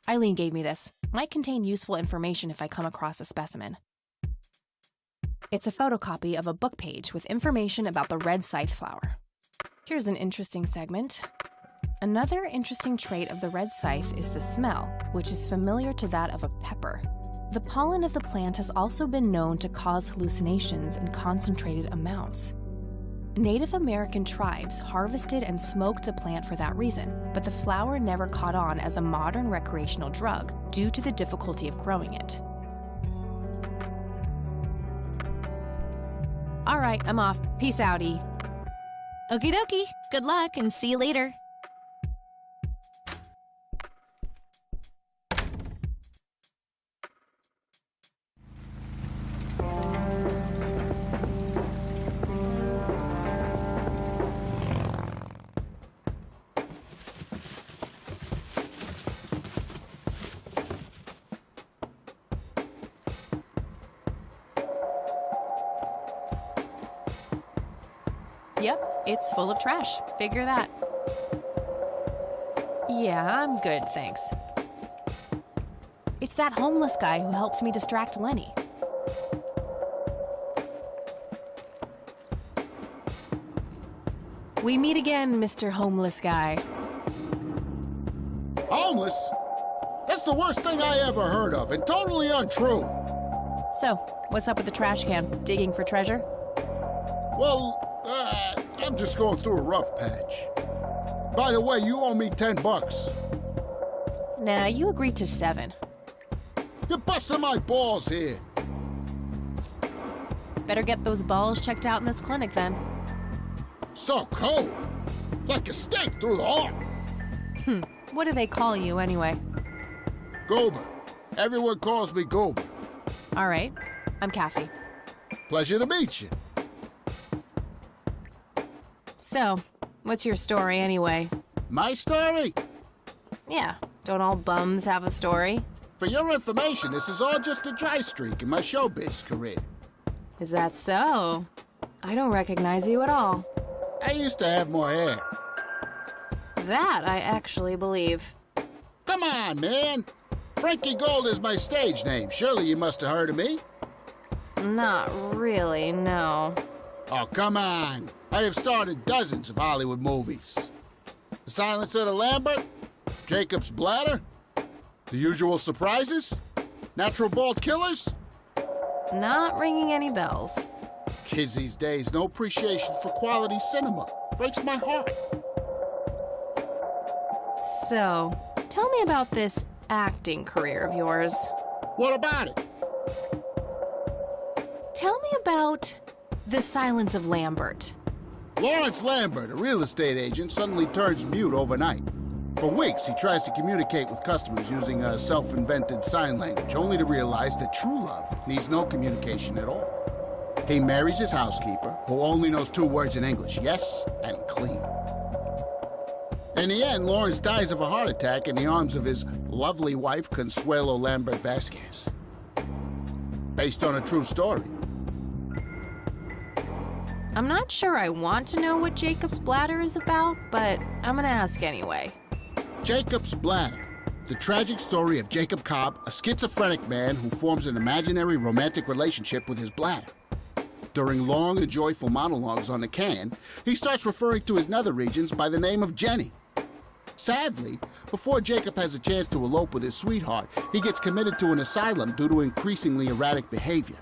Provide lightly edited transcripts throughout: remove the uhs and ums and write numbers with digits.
Eileen gave me this. Might contain useful information if I come across a specimen. It's a photocopy of a book page with information about the red scythe flower. Here's an interesting segment. Another interesting trait of the red scythe is the smell, which is familiar to that of a pepper. The pollen of the plant has also been known to cause hallucinations in concentrated amounts. Native American tribes harvested and smoked the plant for that reason, but the flower never caught on as a modern recreational drug due to the difficulty of growing it. All right, I'm off. Peace outie. Okie dokie. Good luck and see you later. Yep, it's full of trash. Figure that. Yeah, I'm good, thanks. It's that homeless guy who helped me distract Lenny. We meet again, Mr. Homeless Guy. Homeless? That's the worst thing I ever heard of, and totally untrue. So, what's up with the trash can? Digging for treasure? Well, I'm just going through a rough patch. By the way, you owe me $10. Nah, you agreed to 7. You're busting my balls here. Better get those balls checked out in this clinic then. So cold. Like a stake through the heart. What do they call you anyway? Goober. Everyone calls me Goober. All right, I'm Kathy. Pleasure to meet you. So, what's your story anyway? My story? Yeah, don't all bums have a story? For your information, this is all just a dry streak in my showbiz career. Is that so? I don't recognize you at all. I used to have more hair. That I actually believe. Come on, man. Frankie Gold is my stage name. Surely you must have heard of me. Not really, no. Oh, come on. I have starred in dozens of Hollywood movies. The Silence of the Lambert, Jacob's Bladder, The Usual Surprises, Natural Bald Killers. Not ringing any bells. Kids these days, no appreciation for quality cinema. Breaks my heart. So, tell me about this acting career of yours. What about it? Tell me about The Silence of Lambert. Lawrence Lambert, a real estate agent, suddenly turns mute overnight. For weeks, he tries to communicate with customers using a self-invented sign language, only to realize that true love needs no communication at all. He marries his housekeeper, who only knows 2 words in English, yes and clean. In the end, Lawrence dies of a heart attack in the arms of his lovely wife, Consuelo Lambert Vasquez. Based on a true story. I'm not sure I want to know what Jacob's Bladder is about, but I'm gonna ask anyway. Jacob's Bladder. The tragic story of Jacob Cobb, a schizophrenic man who forms an imaginary romantic relationship with his bladder. During long and joyful monologues on the can, he starts referring to his nether regions by the name of Jenny. Sadly, before Jacob has a chance to elope with his sweetheart, he gets committed to an asylum due to increasingly erratic behavior.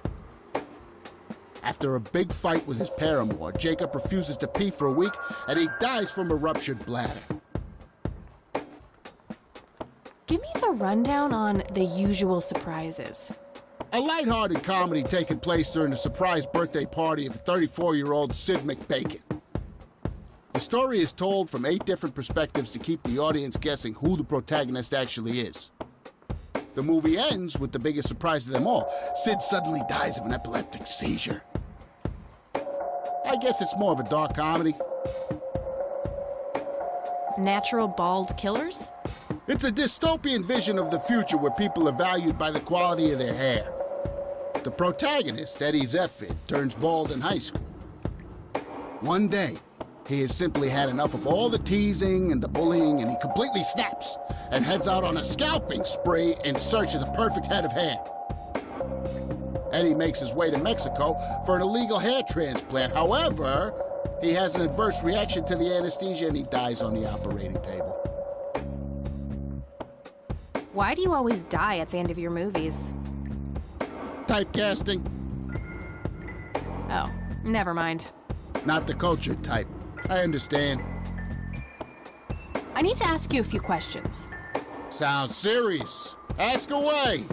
After a big fight with his paramour, Jacob refuses to pee for a week, and he dies from a ruptured bladder. Give me the rundown on The Usual Surprises. A lighthearted comedy taking place during the surprise birthday party of 34-year-old Sid McBacon. The story is told from 8 different perspectives to keep the audience guessing who the protagonist actually is. The movie ends with the biggest surprise of them all. Sid suddenly dies of an epileptic seizure. I guess it's more of a dark comedy. Natural Bald Killers? It's a dystopian vision of the future where people are valued by the quality of their hair. The protagonist, Eddie Zephyr, turns bald in high school. One day, He has simply had enough of all the teasing and the bullying, and he completely snaps and heads out on a scalping spree in search of the perfect head of hair. Eddie makes his way to Mexico for an illegal hair transplant. However, he has an adverse reaction to the anesthesia and he dies on the operating table. Why do you always die at the end of your movies? Typecasting. Oh, never mind. Not the cultured type. I understand. I need to ask you a few questions. Sounds serious. Ask away.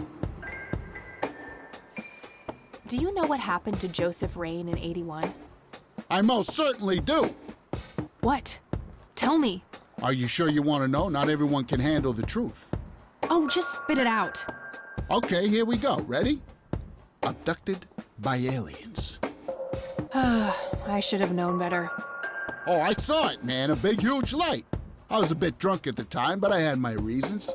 Do you know what happened to Joseph Rain in '81? I most certainly do. What? Tell me. Are you sure you want to know? Not everyone can handle the truth. Oh, just spit it out. Okay, here we go. Ready? Abducted by aliens. I should have known better. Oh, I saw it, man. A big, huge light. I was a bit drunk at the time, but I had my reasons.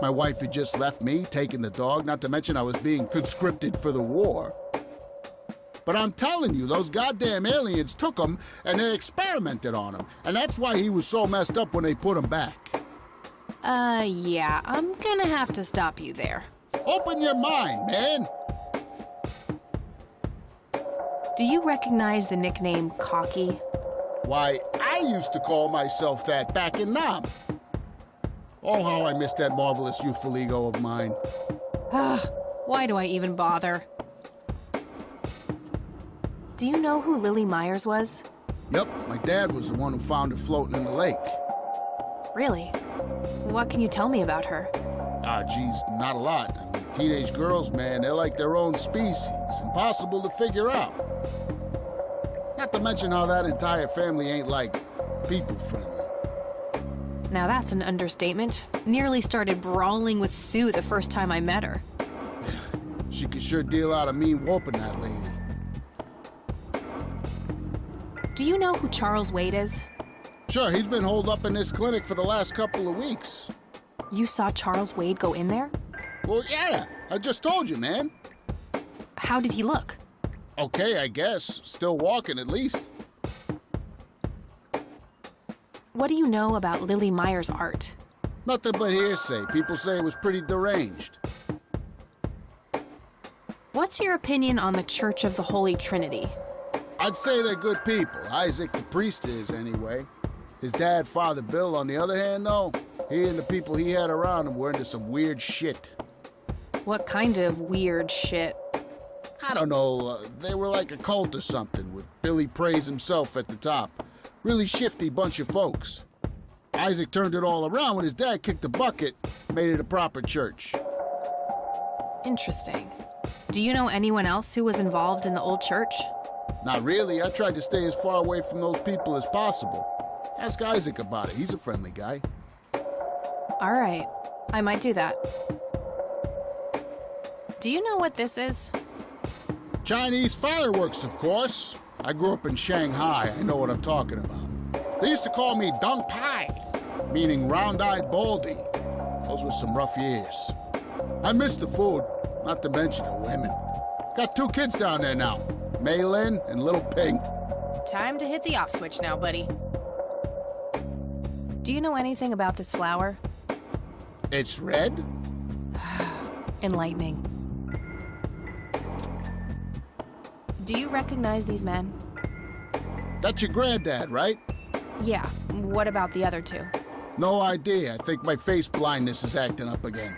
My wife had just left me, taking the dog, not to mention I was being conscripted for the war. But I'm telling you, those goddamn aliens took him and they experimented on him. And that's why he was so messed up when they put him back. Yeah, I'm gonna have to stop you there. Open your mind, man. Do you recognize the nickname Cocky? Why, I used to call myself that back in Nam. Oh, how I miss that marvelous youthful ego of mine. Why do I even bother? Do you know who Lily Myers was? Yep, my dad was the one who found her floating in the lake. Really? What can you tell me about her? Geez, not a lot. I mean, teenage girls, man, they're like their own species. Impossible to figure out. Not to mention how that entire family ain't, like, people-friendly. Now that's an understatement. Nearly started brawling with Sue the first time I met her. She could sure deal out a mean whooping, that lady. Do you know who Charles Wade is? Sure, he's been holed up in this clinic for the last couple of weeks. You saw Charles Wade go in there? Well, yeah, I just told you, man. How did he look? Okay, I guess. Still walking, at least. What do you know about Lily Myers' art? Nothing but hearsay. People say it was pretty deranged. What's your opinion on the Church of the Holy Trinity? I'd say they're good people. Isaac, the priest, is, anyway. His dad, Father Bill, on the other hand, though, he and the people he had around him were into some weird shit. What kind of weird shit? I don't know, they were like a cult or something, with Billy Praise himself at the top. Really shifty bunch of folks. Isaac turned it all around when his dad kicked the bucket, made it a proper church. Interesting. Do you know anyone else who was involved in the old church? Not really. I tried to stay as far away from those people as possible. Ask Isaac about it. He's a friendly guy. All right. I might do that. Do you know what this is? Chinese fireworks, of course. I grew up in Shanghai. I know what I'm talking about. They used to call me Dong Pai, meaning round-eyed baldy. Those were some rough years. I miss the food, not to mention the women. Got 2 kids down there now, Mei Lin and Little Ping. Time to hit the off switch now, buddy. Do you know anything about this flower? It's red? Enlightening. Do you recognize these men? That's your granddad, right? Yeah. What about the other 2? No idea. I think my face blindness is acting up again.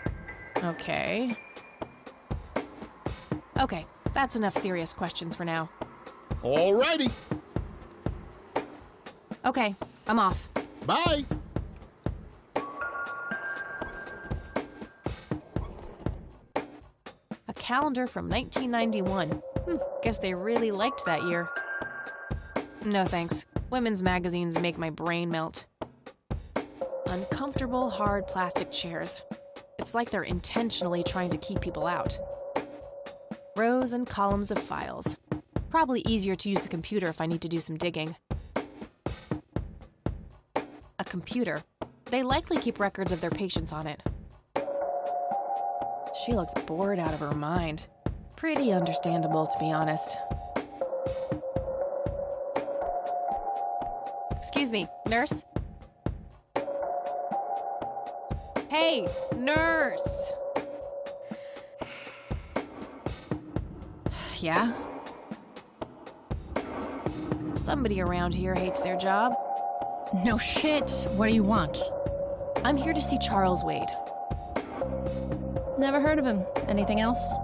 Okay. Okay, that's enough serious questions for now. Alrighty. Okay, I'm off. Bye. A calendar from 1991. Guess they really liked that year. No thanks. Women's magazines make my brain melt. Uncomfortable, hard plastic chairs. It's like they're intentionally trying to keep people out. Rows and columns of files. Probably easier to use the computer if I need to do some digging. A computer. They likely keep records of their patients on it. She looks bored out of her mind. Pretty understandable, to be honest. Excuse me, nurse? Hey, nurse! Yeah? Somebody around here hates their job. No shit. What do you want? I'm here to see Charles Wade. Never heard of him. Anything else?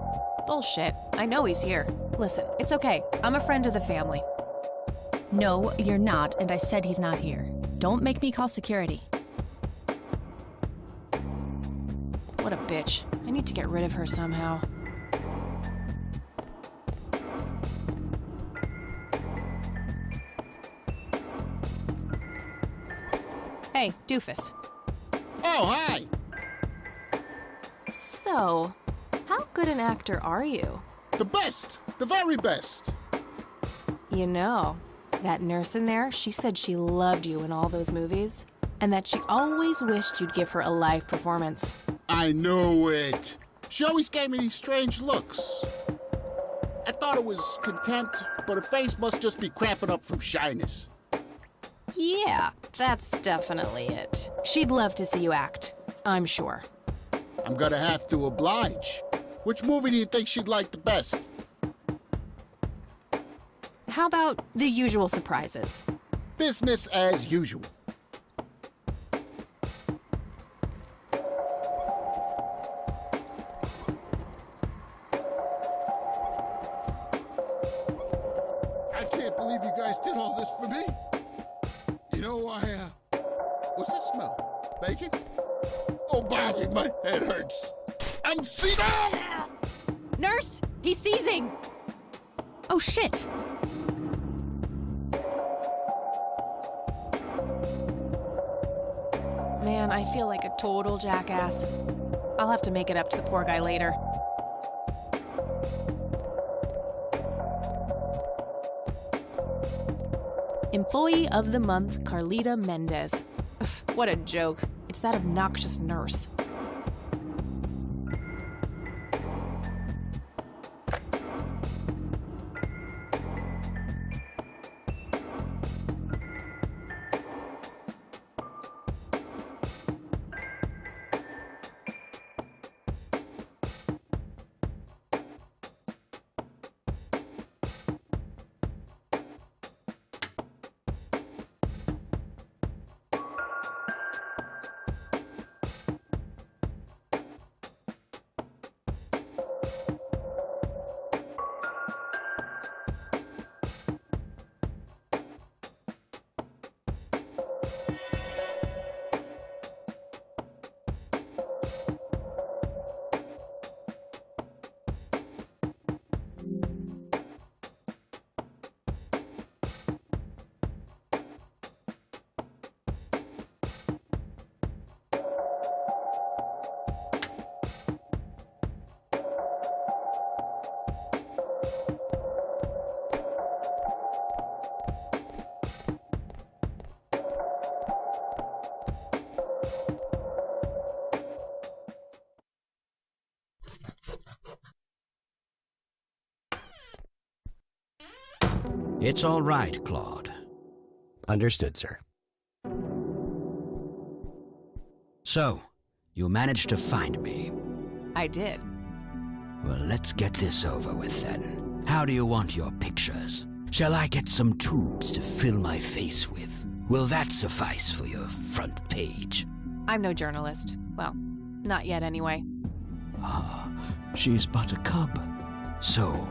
Bullshit. I know he's here. Listen, it's okay. I'm a friend of the family. No, you're not, and I said he's not here. Don't make me call security. What a bitch. I need to get rid of her somehow. Hey, doofus. Oh, hi! So, how good an actor are you? The best! The very best! You know, that nurse in there, she said she loved you in all those movies, and that she always wished you'd give her a live performance. I know it. She always gave me these strange looks. I thought it was contempt, but her face must just be cramping up from shyness. Yeah, that's definitely it. She'd love to see you act, I'm sure. I'm gonna have to oblige. Which movie do you think she'd like the best? How about The Usual Surprises? Business as usual. I can't believe you guys did all this for me. You know, what's this smell? Bacon? Oh, Bobby, my head hurts. I'm seizing. Nurse, he's seizing! Oh shit! Man, I feel like a total jackass. I'll have to make it up to the poor guy later. Employee of the Month, Carlita Mendez. Ugh, what a joke. It's that obnoxious nurse. It's all right, Claude. Understood, sir. So, you managed to find me. I did. Well, let's get this over with then. How do you want your pictures? Shall I get some tubes to fill my face with? Will that suffice for your front page? I'm no journalist. Well, not yet anyway. Ah, she's but a cub. So,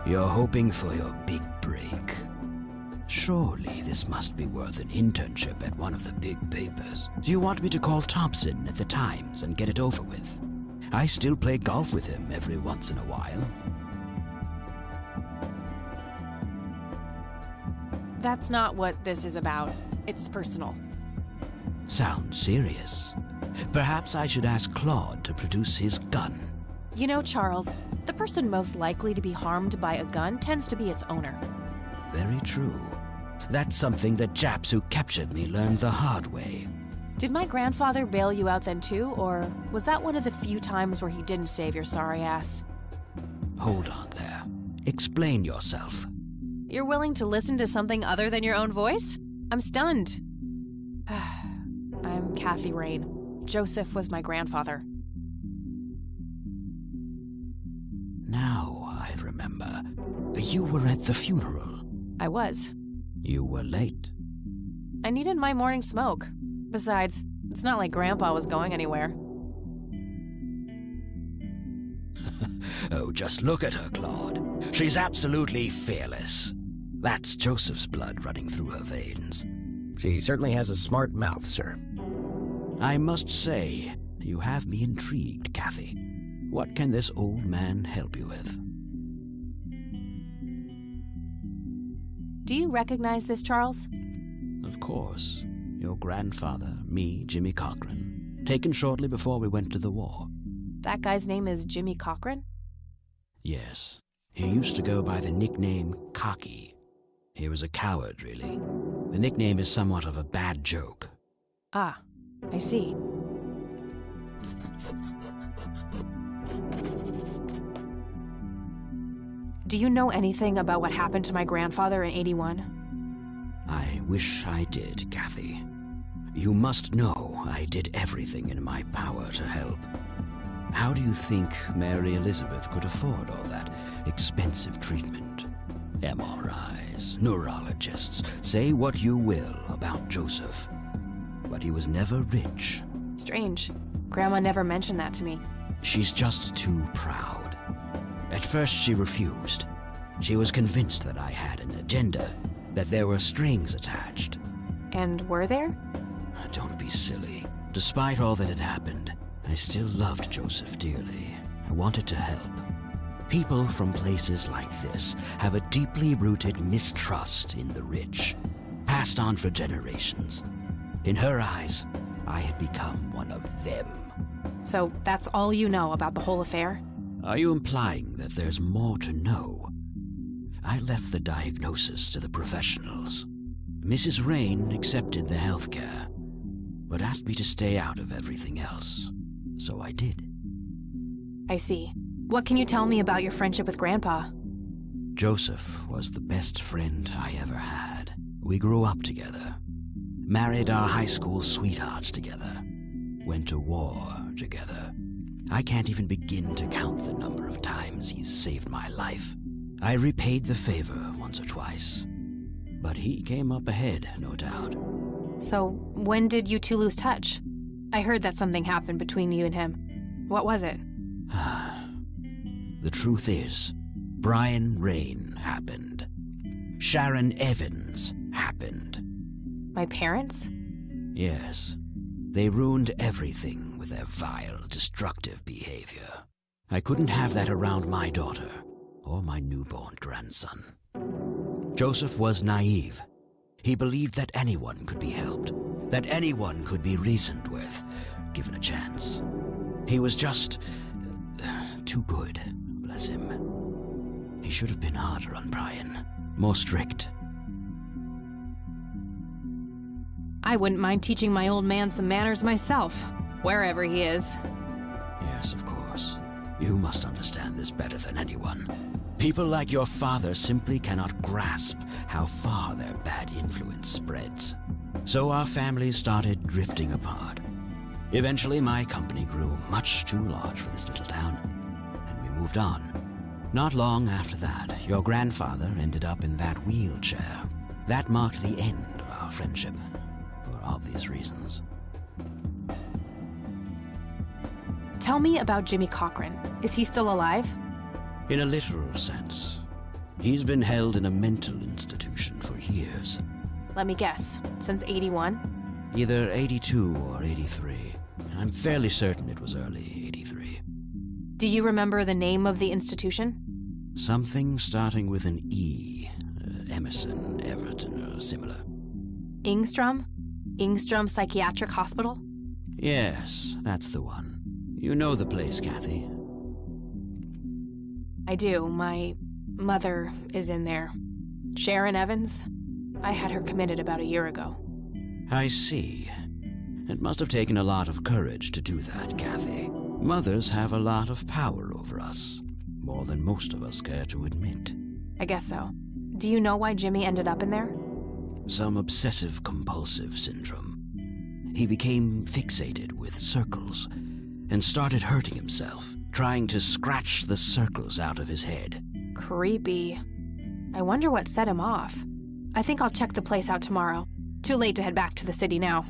you're hoping for your big break. Surely this must be worth an internship at one of the big papers. Do you want me to call Thompson at the Times and get it over with? I still play golf with him every once in a while. That's not what this is about. It's personal. Sounds serious. Perhaps I should ask Claude to produce his gun. You know, Charles, the person most likely to be harmed by a gun tends to be its owner. Very true. That's something that Japs who captured me learned the hard way. Did my grandfather bail you out then too, or was that one of the few times where he didn't save your sorry ass? Hold on there. Explain yourself. You're willing to listen to something other than your own voice? I'm stunned. I'm Kathy Rain. Joseph was my grandfather. Now I remember. You were at the funeral. I was. You were late. I needed my morning smoke. Besides, it's not like Grandpa was going anywhere. Oh, just look at her, Claude. She's absolutely fearless. That's Joseph's blood running through her veins. She certainly has a smart mouth, sir. I must say, you have me intrigued, Kathy. What can this old man help you with? Do you recognize this, Charles? Of course. Your grandfather, me, Jimmy Cochran. Taken shortly before we went to the war. That guy's name is Jimmy Cochran? Yes. He used to go by the nickname Cocky. He was a coward, really. The nickname is somewhat of a bad joke. Ah, I see. Do you know anything about what happened to my grandfather in '81? I wish I did, Kathy. You must know I did everything in my power to help. How do you think Mary Elizabeth could afford all that expensive treatment? MRIs, neurologists, say what you will about Joseph. But he was never rich. Strange. Grandma never mentioned that to me. She's just too proud. At first she refused. She was convinced that I had an agenda, that there were strings attached. And were there? Don't be silly. Despite all that had happened, I still loved Joseph dearly. I wanted to help. People from places like this have a deeply rooted mistrust in the rich, passed on for generations. In her eyes, I had become one of them. So that's all you know about the whole affair? Are you implying that there's more to know? I left the diagnosis to the professionals. Mrs. Rain accepted the health care, but asked me to stay out of everything else. So I did. I see. What can you tell me about your friendship with Grandpa? Joseph was the best friend I ever had. We grew up together, married our high school sweethearts together, went to war together. I can't even begin to count the number of times he's saved my life. I repaid the favor once or twice, but he came up ahead, no doubt. So, when did you two lose touch? I heard that something happened between you and him. What was it? The truth is, Brian Rain happened. Sharon Evans happened. My parents? Yes. They ruined everything with their vile, destructive behavior. I couldn't have that around my daughter or my newborn grandson. Joseph was naive. He believed that anyone could be helped, that anyone could be reasoned with, given a chance. He was just too good, bless him. He should have been harder on Brian, more strict. I wouldn't mind teaching my old man some manners myself, wherever he is. Yes, of course. You must understand this better than anyone. People like your father simply cannot grasp how far their bad influence spreads. So our families started drifting apart. Eventually, my company grew much too large for this little town, and we moved on. Not long after that, your grandfather ended up in that wheelchair. That marked the end of our friendship, for obvious reasons. Tell me about Jimmy Cochran. Is he still alive? In a literal sense. He's been held in a mental institution for years. Let me guess, since '81? Either 82 or 83. I'm fairly certain it was early 83. Do you remember the name of the institution? Something starting with an E. Emerson, Everton, or similar. Ingstrom? Ingstrom Psychiatric Hospital? Yes, that's the one. You know the place, Kathy. I do. My mother is in there. Sharon Evans? I had her committed about a year ago. I see. It must have taken a lot of courage to do that, Kathy. Mothers have a lot of power over us, more than most of us care to admit. I guess so. Do you know why Jimmy ended up in there? Some obsessive-compulsive syndrome. he became fixated with circles and started hurting himself, trying to scratch the circles out of his head. Creepy. I wonder what set him off. I think I'll check the place out tomorrow. Too late to head back to the city now.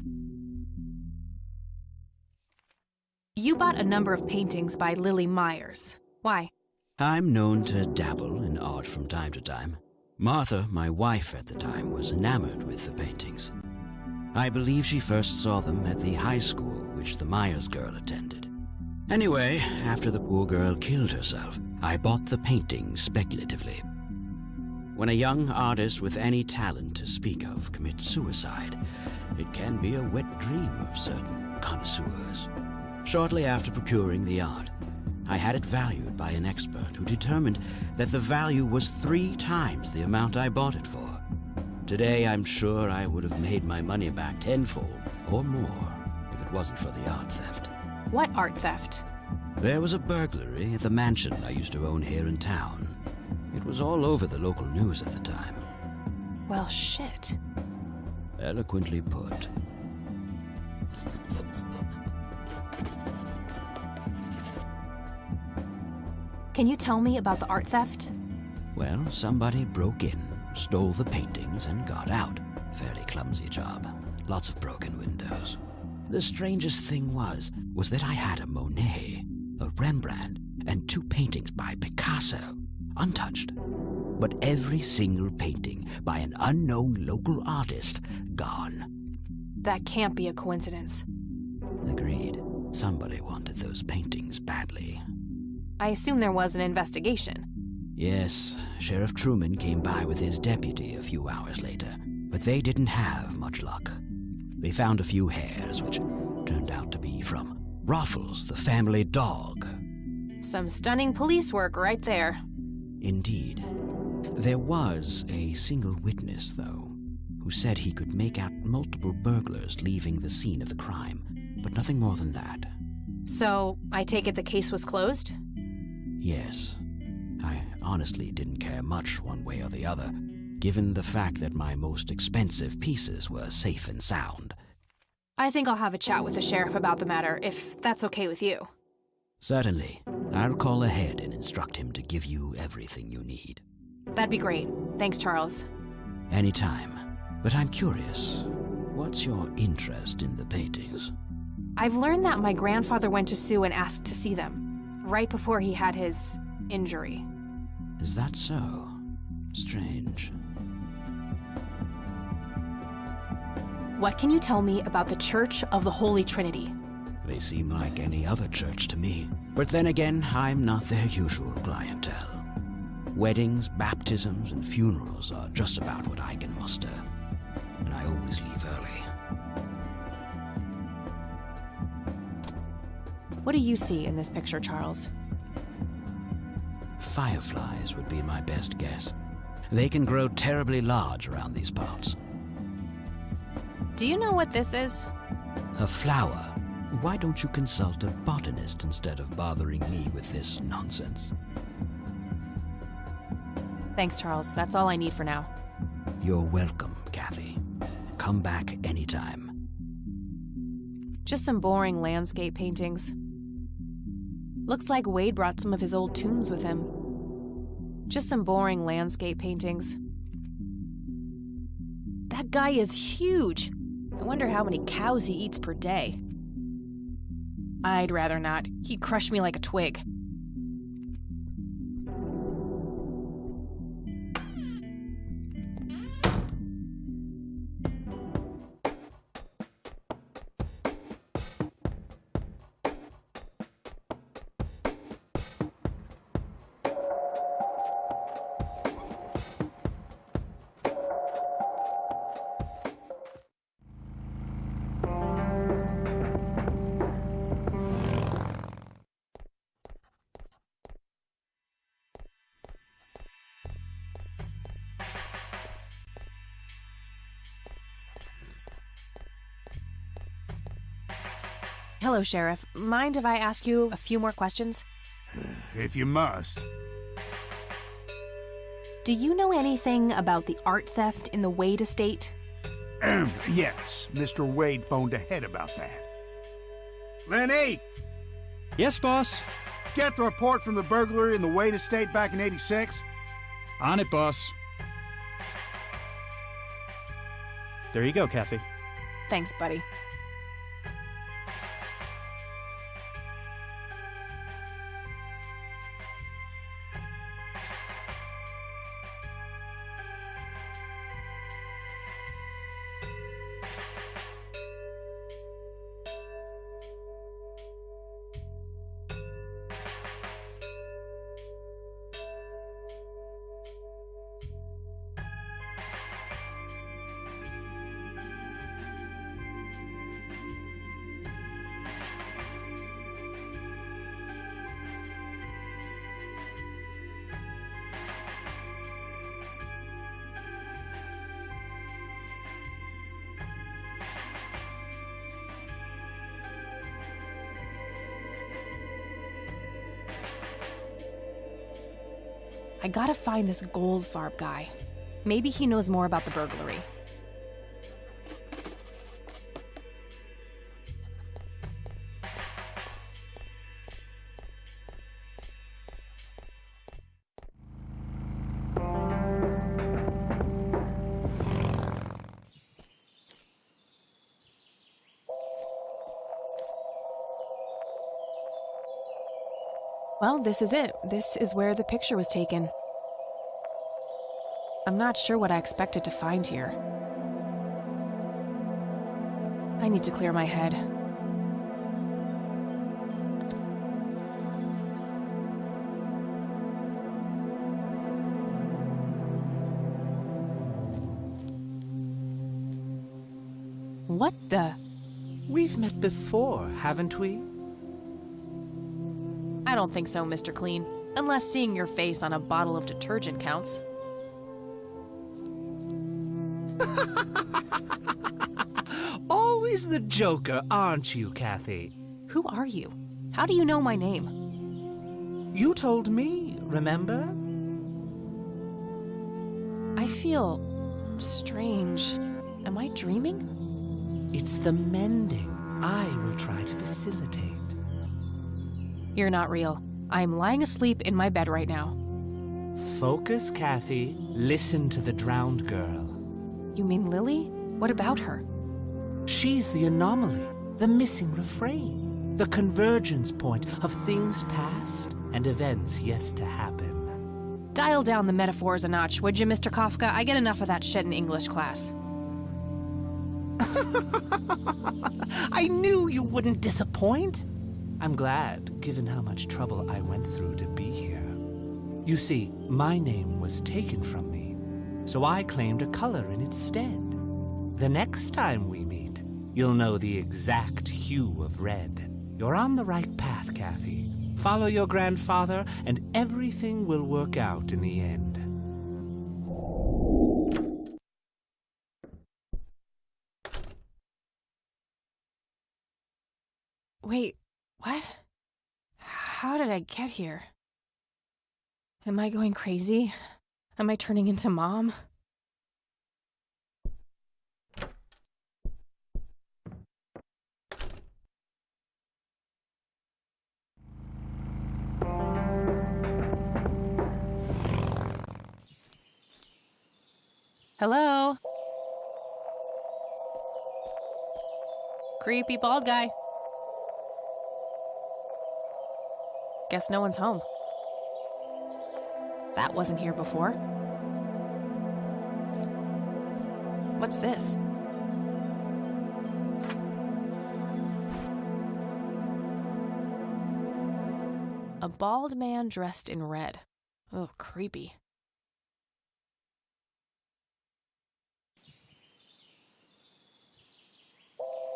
You bought a number of paintings by Lily Myers. Why? I'm known to dabble in art from time to time. Martha, my wife at the time, was enamored with the paintings. I believe she first saw them at the high school which the Myers girl attended. Anyway, after the poor girl killed herself, I bought the paintings speculatively. When a young artist with any talent to speak of commits suicide, it can be a wet dream of certain connoisseurs. Shortly after procuring the art, I had it valued by an expert who determined that the value was 3 times the amount I bought it for. Today, I'm sure I would have made my money back tenfold or more if it wasn't for the art theft. What art theft? There was a burglary at the mansion I used to own here in town. It was all over the local news at the time. Well, shit. Eloquently put. Can you tell me about the art theft? Well, somebody broke in, stole the paintings, and got out. Fairly clumsy job. Lots of broken windows. The strangest thing was that I had a Monet, a Rembrandt, and 2 paintings by Picasso, untouched. But every single painting by an unknown local artist, gone. That can't be a coincidence. Agreed. Somebody wanted those paintings badly. I assume there was an investigation. Yes, Sheriff Truman came by with his deputy a few hours later, but they didn't have much luck. They found a few hairs, which turned out to be from Ruffles, the family dog. Some stunning police work right there. Indeed. There was a single witness, though, who said he could make out multiple burglars leaving the scene of the crime, but nothing more than that. So, I take it the case was closed? Yes. I honestly didn't care much one way or the other, given the fact that my most expensive pieces were safe and sound. I think I'll have a chat with the sheriff about the matter, if that's okay with you. Certainly. I'll call ahead and instruct him to give you everything you need. That'd be great. Thanks, Charles. Anytime. But I'm curious, what's your interest in the paintings? I've learned that my grandfather went to sue and asked to see them, right before he had his injury. Is that so? Strange. What can you tell me about the Church of the Holy Trinity? They seem like any other church to me. But then again, I'm not their usual clientele. Weddings, baptisms, and funerals are just about what I can muster. And I always leave early. What do you see in this picture, Charles? Fireflies would be my best guess. They can grow terribly large around these parts. Do you know what this is? A flower. Why don't you consult a botanist instead of bothering me with this nonsense? Thanks, Charles. That's all I need for now. You're welcome, Kathy. Come back anytime. Just some boring landscape paintings. Looks like Wade brought some of his old tombs with him. Just some boring landscape paintings. That guy is huge. I wonder how many cows he eats per day. I'd rather not. He'd crush me like a twig. Hello, Sheriff. Mind if I ask you a few more questions? If you must. Do you know anything about the art theft in the Wade estate? Yes, Mr. Wade phoned ahead about that. Lenny, Yes, boss. get the report from the burglary in the Wade estate back in '86. On it, boss. There you go, Kathy. Thanks, buddy. I gotta find this Goldfarb guy. Maybe he knows more about the burglary. Well, this is it. This is where the picture was taken. I'm not sure what I expected to find here. I need to clear my head. What the? We've met before, haven't we? I don't think so, Mr. Clean. Unless seeing your face on a bottle of detergent counts. Always the joker, aren't you, Kathy? Who are you? How do you know my name? You told me, remember? I feel strange. Am I dreaming? It's the mending I will try to facilitate. You're not real. I'm lying asleep in my bed right now. Focus, Kathy. Listen to the drowned girl. You mean Lily? What about her? She's the anomaly, the missing refrain, the convergence point of things past and events yet to happen. Dial down the metaphors a notch, would you, Mr. Kafka? I get enough of that shit in English class. I knew you wouldn't disappoint. I'm glad, given how much trouble I went through to be here. You see, my name was taken from me, so I claimed a color in its stead. The next time we meet, you'll know the exact hue of red. You're on the right path, Kathy. Follow your grandfather, and everything will work out in the end. Wait, what? How did I get here? Am I going crazy? Am I turning into Mom? Hello? Creepy bald guy. Guess no one's home. That wasn't here before. What's this? A bald man dressed in red. Oh, creepy.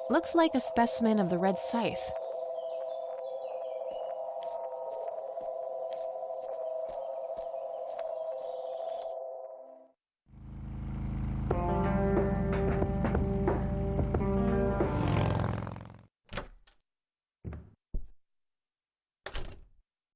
Looks like a specimen of the red scythe.